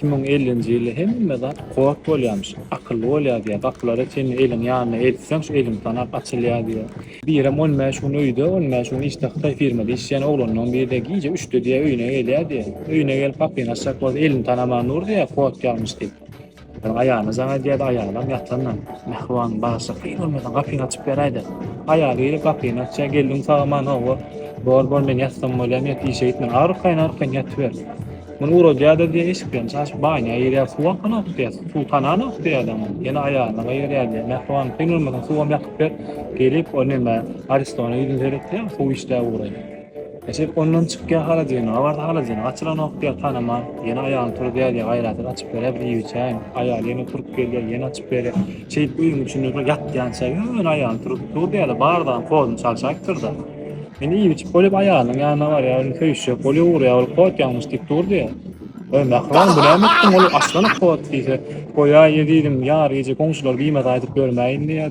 2050-nji ýyly hemme zat kowak bolýarmyş, akylly bolýar diýe gapylary sen eliň ýanyna eltseň şu eliň tanap açylýar diýe. Birem 10 şunu öýde, 10 şunu işte Hytaý firmada işleýän oglanyň biri giýje 3-de diýe öýüne gelýär diýe. Öýüne gelip kapyny açsak bolsa eliň tanamany nur diýe kowak ýalmyş diýip. Ayağını sana diye de ayağından yatandan. Mehvan bağırsa kıyın olmadan kapıyı açıp veraydı. Ayağıyla kapıyı açacak geldim sağıma o. Bor ben yatsam olayım yat işe gitmem. Arkayn yatıver. Bunu uğracağı diye ispiyorum. Saç bağına yere suvan kana okutuyor. Sultanana okutuyor adamı. Yine ayağına yere diye. Mehvan kıyın olmadan suvan yakıp ver. Gelip onunla Aristo'na gidin seyretti ya. Su işler uğrayın. Eşek ondan çıkıya halacağını, avarda halacağını, açılan okutuyor tanıma, yeni ayağını turup diye gayratını açıp böyle bir iyi çayın, ayağı yeni turup geliyor, yeni açıp böyle uyum için yat diyen çay, hemen ayağını turup diye de bağırdan kovdun çalışaktır da. Yani iyi biçip böyle ayağının yanına var ya, öyle köy yok, böyle uğruyor, öyle kod yanmış deyip dur diye. Öyle mekran bu ne emettin, öyle aslanı kod diyse, koya yediydim, yar gece komşular bir imet aytıp görmeyin diye.